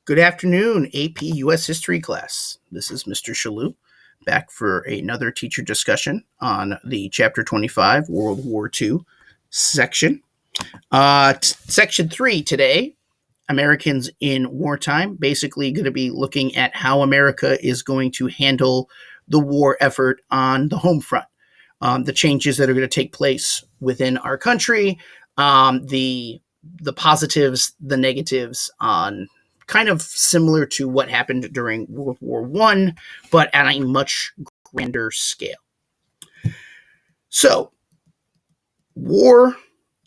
Good afternoon, AP US History class. This is Mr. Shalou, back for another teacher discussion on the Chapter 25 World War II section. Section 3 today, Americans in wartime, basically going to be looking at how America is going to handle the war effort on the home front, the changes that are going to take place within our country, the positives, the negatives on kind of similar to what happened during World War I, but at a much grander scale. So, war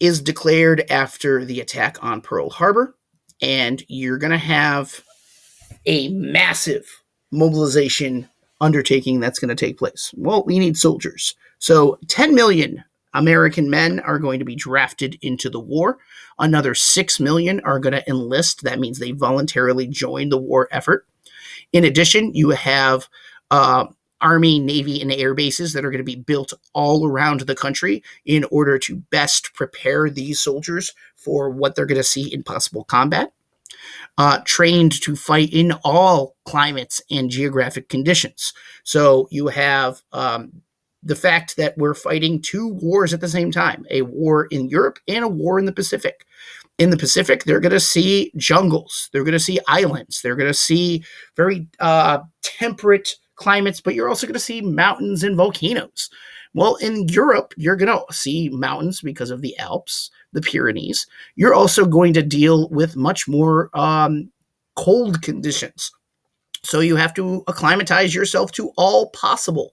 is declared after the attack on Pearl Harbor, and you're going to have a massive mobilization undertaking that's going to take place. Well, we need soldiers. So 10 million American men are going to be drafted into the war. Another 6 million are going to enlist. That means they voluntarily join the war effort. In addition, you have Army, Navy, and air bases that are going to be built all around the country in order to best prepare these soldiers for what they're going to see in possible combat. Trained to fight in all climates and geographic conditions. So you have the fact that we're fighting two wars at the same time, a war in Europe and a war in the Pacific. In the Pacific, they're going to see jungles. They're going to see islands. They're going to see very temperate climates, but you're also going to see mountains and volcanoes. Well, in Europe, you're going to see mountains because of the Alps, the Pyrenees. You're also going to deal with much more cold conditions. So you have to acclimatize yourself to all possible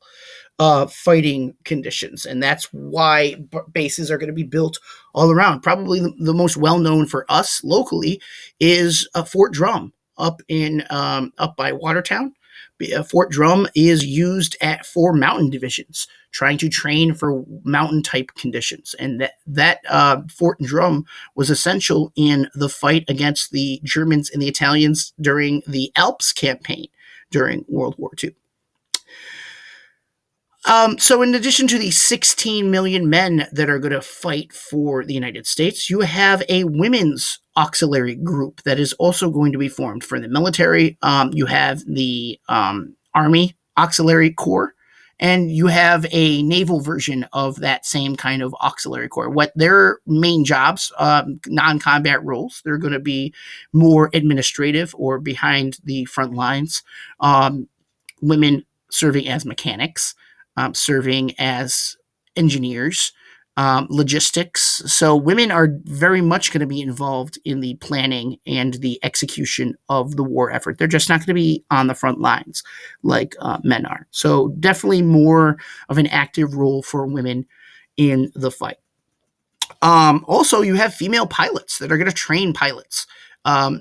fighting conditions. And that's why bases are going to be built all around. Probably the most well-known for us locally is Fort Drum up by Watertown. Fort Drum is used for mountain divisions, trying to train for mountain type conditions. And that Fort Drum was essential in the fight against the Germans and the Italians during the Alps campaign during World War II. So in addition to the 16 million men that are going to fight for the United States, you have a women's auxiliary group that is also going to be formed for the military. You have the Army Auxiliary Corps, and you have a naval version of that same kind of auxiliary corps. What their main jobs, non-combat roles, they're going to be more administrative or behind the front lines. Women serving as mechanics. Serving as engineers, logistics. So women are very much going to be involved in the planning and the execution of the war effort. They're just not going to be on the front lines like men are. So definitely more of an active role for women in the fight. Also, you have female pilots that are going to train pilots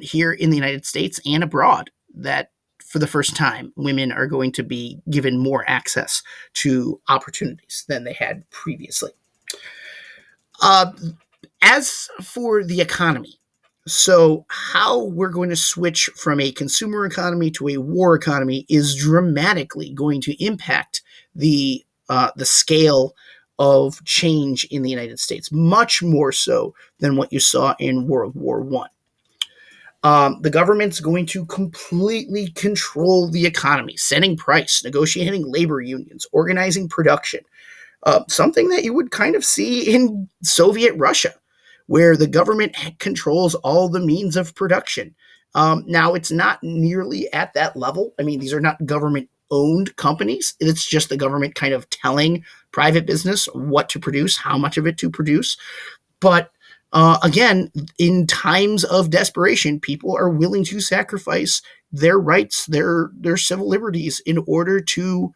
here in the United States and abroad. That for the first time, women are going to be given more access to opportunities than they had previously. As for the economy, so how we're going to switch from a consumer economy to a war economy is dramatically going to impact the scale of change in the United States, much more so than what you saw in World War I. The government's going to completely control the economy, setting price, negotiating labor unions, organizing production. Something that you would kind of see in Soviet Russia, where the government controls all the means of production. Now, it's not nearly at that level. I mean, these are not government-owned companies. It's just the government kind of telling private business what to produce, how much of it to produce. But again, in times of desperation, people are willing to sacrifice their rights, their civil liberties in order to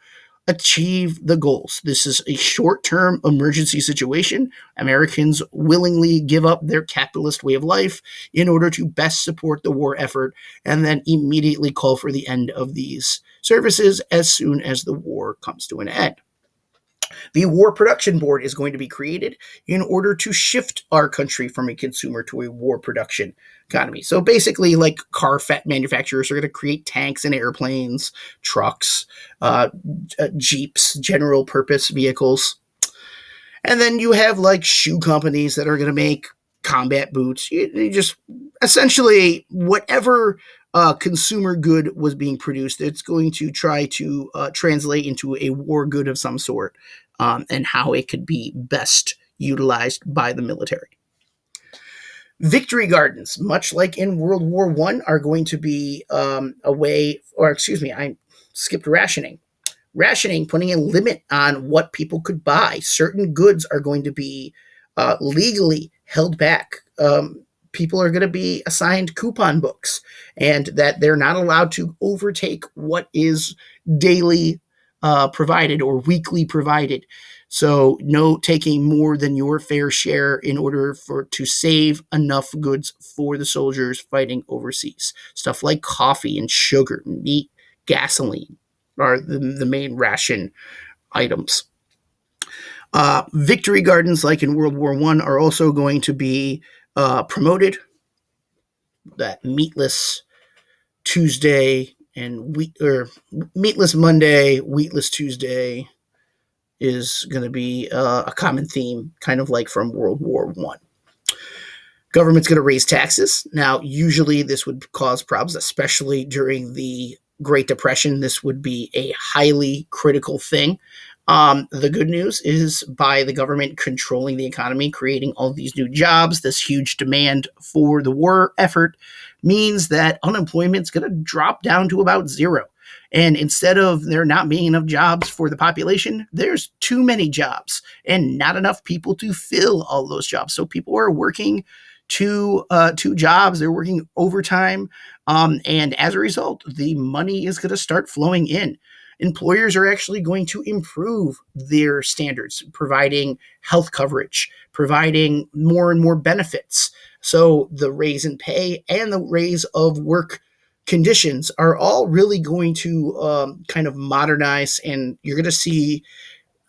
achieve the goals. This is a short-term emergency situation. Americans willingly give up their capitalist way of life in order to best support the war effort and then immediately call for the end of these services as soon as the war comes to an end. The War Production Board is going to be created in order to shift our country from a consumer to a war production economy. So basically, like car manufacturers are going to create tanks and airplanes, trucks, Jeeps, general purpose vehicles. And then you have like shoe companies that are going to make combat boots. You just essentially whatever consumer good was being produced. It's going to try to translate into a war good of some sort, and how it could be best utilized by the military. Victory gardens, much like in World War One, are going to be a way, or excuse me, I skipped rationing. Rationing, putting a limit on what people could buy. Certain goods are going to be legally held back. People are going to be assigned coupon books, and that they're not allowed to overtake what is daily provided or weekly provided. So no taking more than your fair share in order to save enough goods for the soldiers fighting overseas. Stuff like coffee and sugar, meat, gasoline are the main ration items. Victory gardens, like in World War One, are also going to be promoted. That meatless Tuesday and meatless Monday, wheatless Tuesday is going to be a common theme, kind of like from World War One. Government's going to raise taxes. Now, usually this would cause problems, especially during the Great Depression. This would be a highly critical thing. The good news is, by the government controlling the economy, creating all these new jobs, this huge demand for the war effort means that unemployment is going to drop down to about zero. And instead of there not being enough jobs for the population, there's too many jobs and not enough people to fill all those jobs. So people are working two jobs, they're working overtime. And as a result, the money is going to start flowing in. Employers are actually going to improve their standards, providing health coverage, providing more and more benefits. So the raise in pay and the raise of work conditions are all really going to kind of modernize, and you're going to see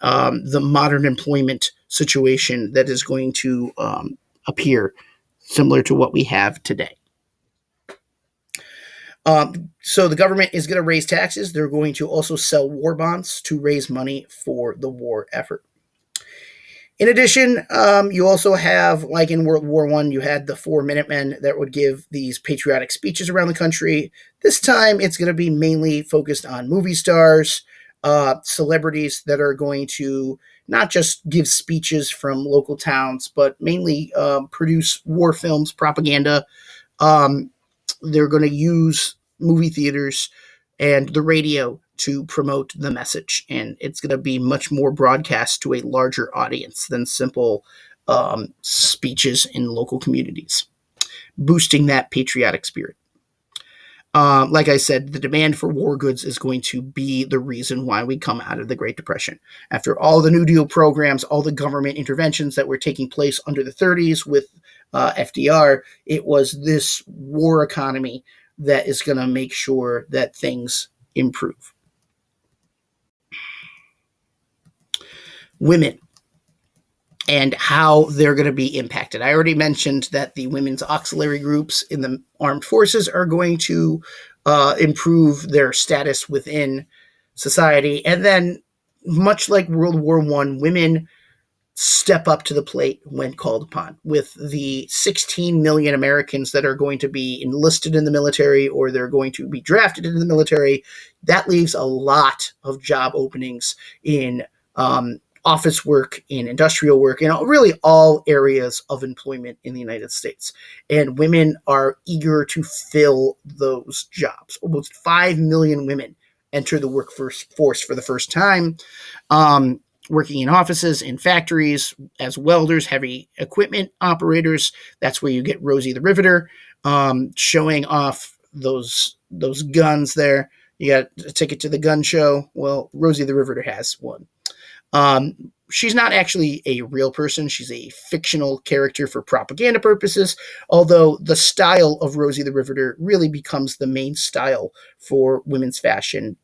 the modern employment situation that is going to appear similar to what we have today. So the government is going to raise taxes. They're going to also sell war bonds to raise money for the war effort. In addition, you also have, like in World War One, you had the 4 Minutemen that would give these patriotic speeches around the country. This time, it's going to be mainly focused on movie stars, celebrities that are going to not just give speeches from local towns, but mainly produce war films, propaganda. They're going to use movie theaters and the radio to promote the message, and it's going to be much more broadcast to a larger audience than simple speeches in local communities, boosting that patriotic spirit. Like I said, the demand for war goods is going to be the reason why we come out of the Great Depression. After all the New Deal programs, all the government interventions that were taking place under the 30s with FDR, it was this war economy that is going to make sure that things improve. Women and how they're going to be impacted. I already mentioned that the women's auxiliary groups in the armed forces are going to improve their status within society. And then, much like World War One, women step up to the plate when called upon. With the 16 million Americans that are going to be enlisted in the military, or they're going to be drafted into the military, that leaves a lot of job openings in office work, in industrial work, in really all areas of employment in the United States. And women are eager to fill those jobs. Almost 5 million women enter the workforce for the first time, working in offices, in factories, as welders, heavy equipment operators. That's where you get Rosie the Riveter showing off those guns there. You got a ticket to the gun show. Well, Rosie the Riveter has one. She's not actually a real person. She's a fictional character for propaganda purposes, although the style of Rosie the Riveter really becomes the main style for women's fashion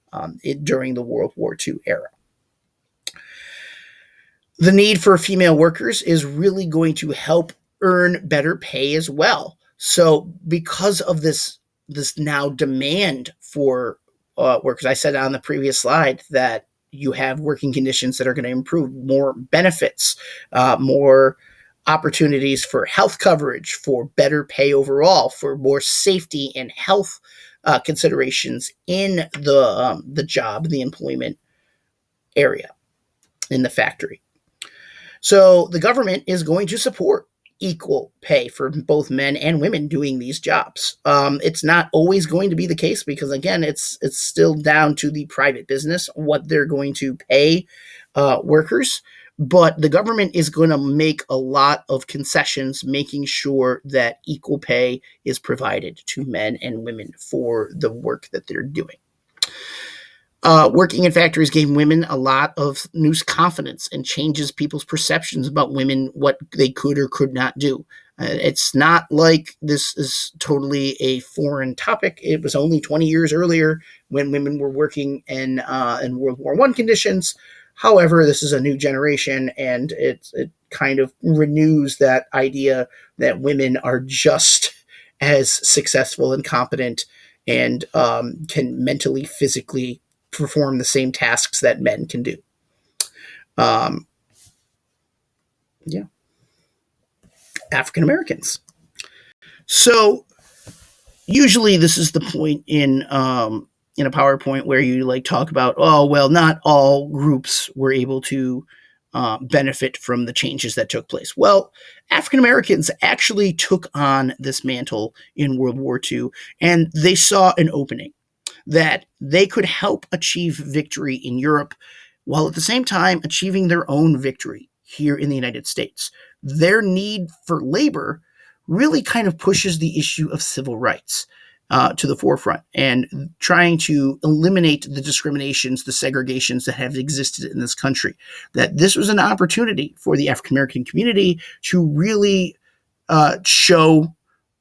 during the World War II era. The need for female workers is really going to help earn better pay as well. So because of this now demand for workers, I said on the previous slide that you have working conditions that are going to improve, more benefits, more opportunities for health coverage, for better pay overall, for more safety and health considerations in the job, the employment area in the factory. So the government is going to support equal pay for both men and women doing these jobs. It's not always going to be the case because, again, it's still down to the private business what they're going to pay workers. But the government is going to make a lot of concessions, making sure that equal pay is provided to men and women for the work that they're doing. Working in factories gave women a lot of new confidence and changes people's perceptions about women, what they could or could not do. It's not like this is totally a foreign topic. It was only 20 years earlier when women were working in World War I conditions. However, this is a new generation, and it kind of renews that idea that women are just as successful and competent and can mentally, physically perform the same tasks that men can do. Yeah. African Americans. So usually this is the point in a PowerPoint where you like talk about, oh, well, not all groups were able to benefit from the changes that took place. Well, African Americans actually took on this mantle in World War II, and they saw an opening that they could help achieve victory in Europe while at the same time achieving their own victory here in the United States. Their need for labor really kind of pushes the issue of civil rights to the forefront and trying to eliminate the discriminations, the segregations that have existed in this country. That this was an opportunity for the African American community to really show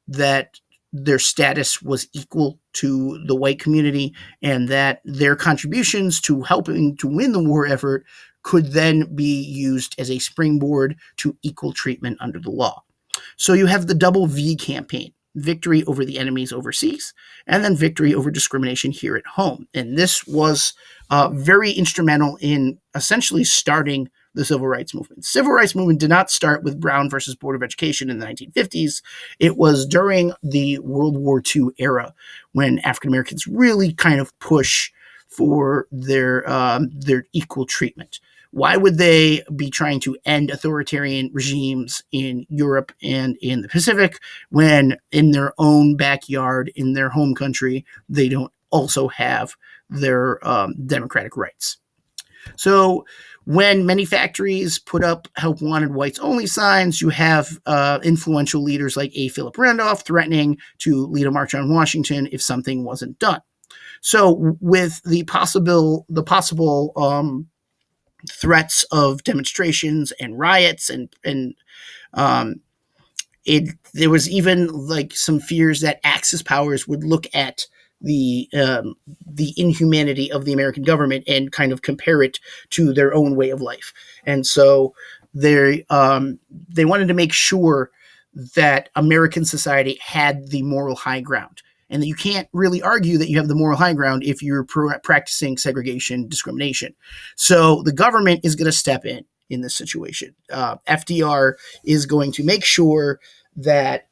that their status was equal to the white community and that their contributions to helping to win the war effort could then be used as a springboard to equal treatment under the law. So you have the double V campaign: victory over the enemies overseas, and then victory over discrimination here at home. And this was very instrumental in essentially starting the civil rights movement. Civil rights movement did not start with Brown versus Board of Education in the 1950s. It was during the World War II era when African Americans really kind of push for their equal treatment. Why would they be trying to end authoritarian regimes in Europe and in the Pacific when in their own backyard, in their home country, they don't also have their democratic rights? So when many factories put up help wanted whites only signs, you have influential leaders like A. Philip Randolph threatening to lead a march on Washington if something wasn't done. So with the possible threats of demonstrations and riots and there was even like some fears that Axis powers would look at the inhumanity of the American government and kind of compare it to their own way of life. And so they wanted to make sure that American society had the moral high ground, and that you can't really argue that you have the moral high ground if you're practicing segregation, discrimination. So the government is going to step in this situation. FDR is going to make sure that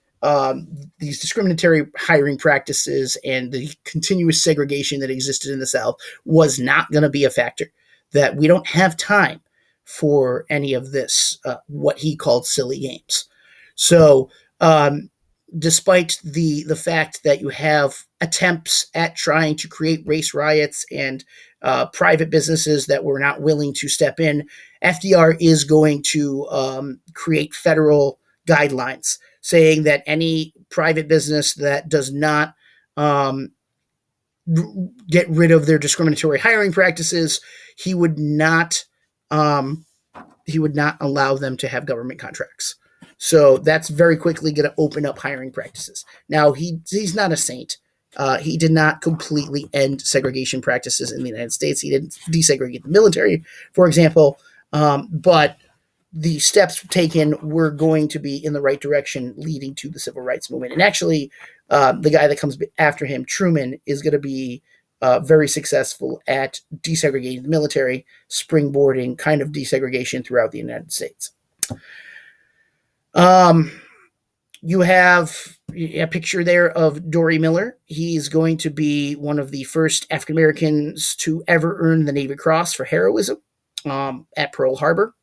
these discriminatory hiring practices and the continuous segregation that existed in the South was not going to be a factor, that we don't have time for any of this, what he called silly games. So despite the fact that you have attempts at trying to create race riots and private businesses that were not willing to step in, FDR is going to create federal guidelines saying that any private business that does not get rid of their discriminatory hiring practices, he would not allow them to have government contracts. So that's very quickly going to open up hiring practices. Now, he's not a saint. He did not completely end segregation practices in the United States. He didn't desegregate the military, for example, but the steps taken were going to be in the right direction, leading to the civil rights movement. And actually, the guy that comes after him, Truman, is going to be very successful at desegregating the military, springboarding kind of desegregation throughout the United States. Um, you have a picture there of Dory Miller. He's going to be one of the first African Americans to ever earn the Navy Cross for heroism at Pearl Harbor.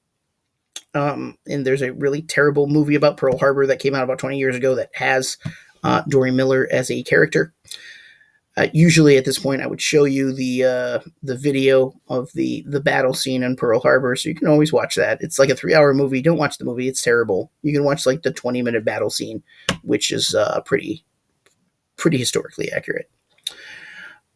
And there's a really terrible movie about Pearl Harbor that came out about 20 years ago that has Dory Miller as a character. Usually at this point, I would show you the video of the battle scene in Pearl Harbor, so you can always watch that. It's like a 3-hour movie. Don't watch the movie; it's terrible. You can watch like the 20-minute battle scene, which is pretty historically accurate.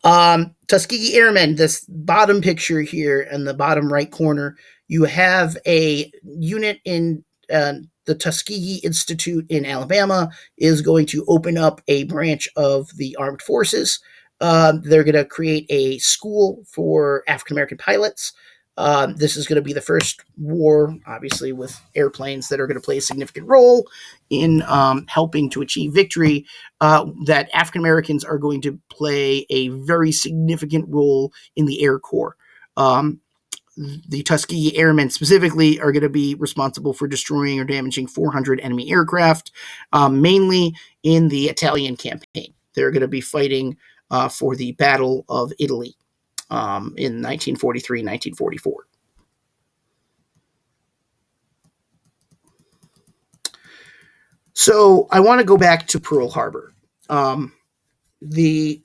Tuskegee Airmen. This bottom picture here in the bottom right corner, you have a unit in the Tuskegee Institute in Alabama is going to open up a branch of the armed forces. They're going to create a school for African American pilots. This is going to be the first war, obviously, with airplanes that are going to play a significant role in helping to achieve victory. That African Americans are going to play a very significant role in the Air Corps. The Tuskegee Airmen specifically are going to be responsible for destroying or damaging 400 enemy aircraft, mainly in the Italian campaign. They're going to be fighting for the Battle of Italy in 1943, 1944. So I want to go back to Pearl Harbor. The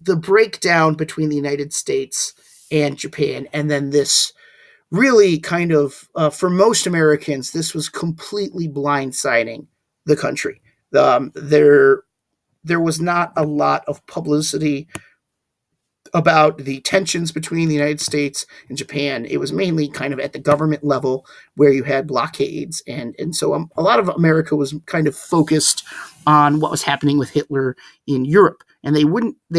breakdown between the United States and Japan, and then this really kind of, for most Americans, this was completely blindsiding the country. There was not a lot of publicity about the tensions between the United States and Japan. It was mainly kind of at the government level where you had blockades. And so a lot of America was kind of focused on what was happening with Hitler in Europe. And they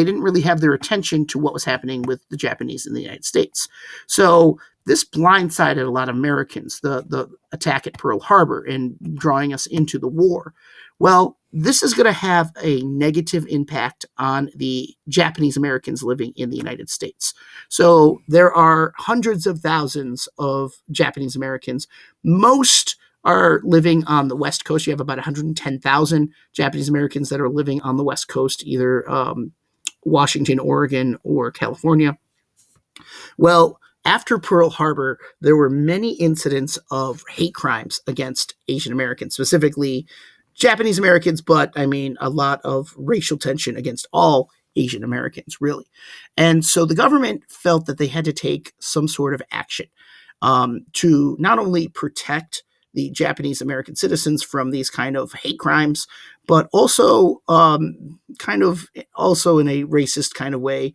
didn't really have their attention to what was happening with the Japanese in the United States. So this blindsided a lot of Americans, the attack at Pearl Harbor and drawing us into the war. Well, this is going to have a negative impact on the Japanese Americans living in the United States. So there are hundreds of thousands of Japanese Americans. Most are living on the West Coast. You have about 110,000 Japanese Americans that are living on the West Coast, either Washington, Oregon, or California. Well, after Pearl Harbor, there were many incidents of hate crimes against Asian Americans, specifically Japanese Americans, but I mean a lot of racial tension against all Asian Americans, really. And so the government felt that they had to take some sort of action to not only protect the Japanese American citizens from these kind of hate crimes, but also kind of also in a racist kind of way,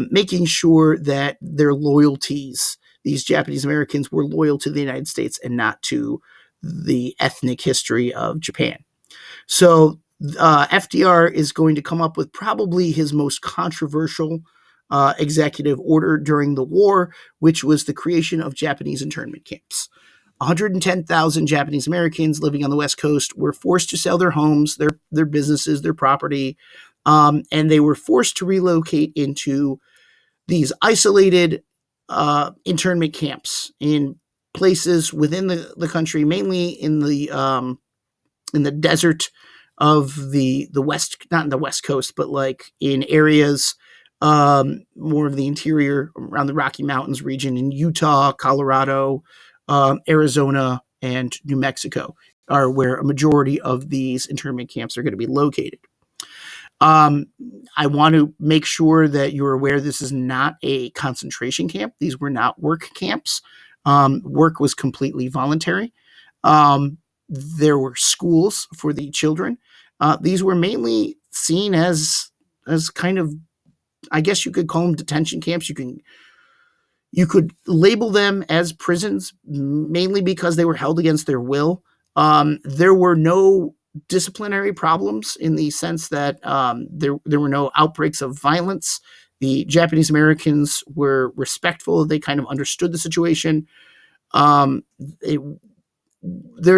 making sure that their loyalties, these Japanese Americans, were loyal to the United States and not to the ethnic history of Japan. So FDR is going to come up with probably his most controversial executive order during the war, which was the creation of Japanese internment camps. 110,000 Japanese Americans living on the West Coast were forced to sell their homes, their businesses, their property, and they were forced to relocate into these isolated internment camps in places within the country, mainly in the desert of the West, not in the West Coast, but like in areas more of the interior around the Rocky Mountains region in Utah, Colorado, Arizona, and New Mexico are where a majority of these internment camps are going to be located. I want to make sure that you're aware this is not a concentration camp. These were not work camps. Work was completely voluntary. There were schools for the children. These were mainly seen as kind of, I guess you could call them detention camps. You could label them as prisons, mainly because they were held against their will. There were no disciplinary problems in the sense that there were no outbreaks of violence. The Japanese Americans were respectful. They kind of understood the situation. There's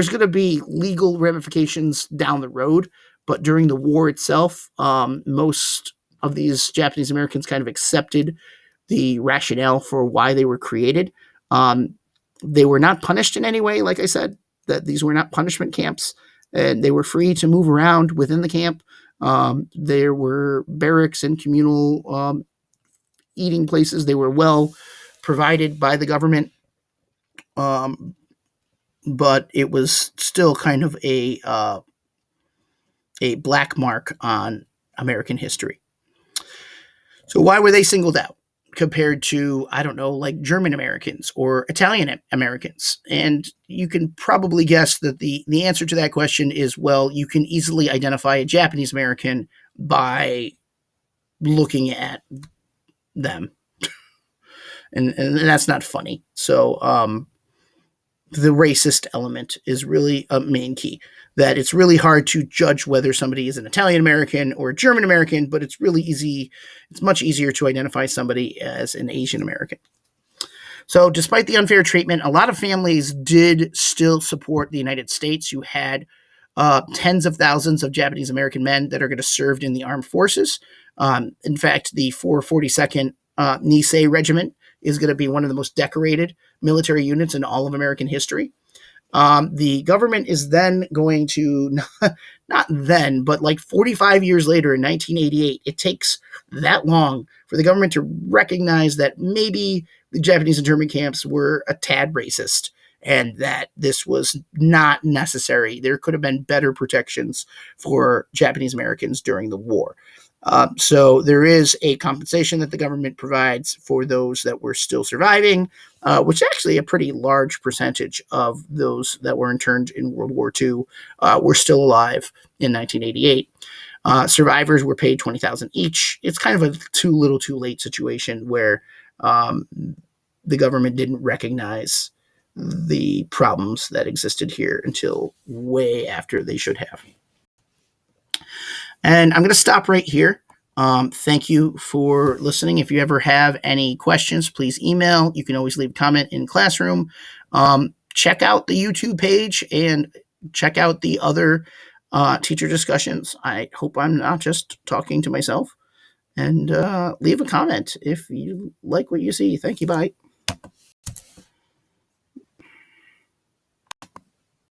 going to be legal ramifications down the road, but during the war itself, most of these Japanese Americans kind of accepted the rationale for why they were created. They were not punished in any way, like I said. that these were not punishment camps, and they were free to move around within the camp. There were barracks and communal eating places. They were well provided by the government, but it was still kind of a black mark on American history. So why were they singled out compared to, I don't know, like German Americans or Italian Americans? And you can probably guess that the answer to that question is, well, you can easily identify a Japanese American by looking at them. And that's not funny. So the racist element is really a main key. That it's really hard to judge whether somebody is an Italian American or a German American, but it's really easy. It's much easier to identify somebody as an Asian American. So despite the unfair treatment, a lot of families did still support the United States. You had tens of thousands of Japanese American men that are going to serve in the armed forces. In fact, the 442nd Nisei Regiment is going to be one of the most decorated military units in all of American history. The government is then going to, not then, but like 45 years later in 1988, it takes that long for the government to recognize that maybe the Japanese internment camps were a tad racist and that this was not necessary. There could have been better protections for Japanese Americans during the war. So there is a compensation that the government provides for those that were still surviving, which is actually a pretty large percentage of those that were interned in World War II were still alive in 1988. Survivors were paid $20,000 each. It's kind of a too little too late situation where the government didn't recognize the problems that existed here until way after they should have. And I'm going to stop right here. Thank you for listening. If you ever have any questions, please email. You can always leave a comment in Classroom. Check out the YouTube page and check out the other teacher discussions. I hope I'm not just talking to myself. And leave a comment if you like what you see. Thank you. Bye.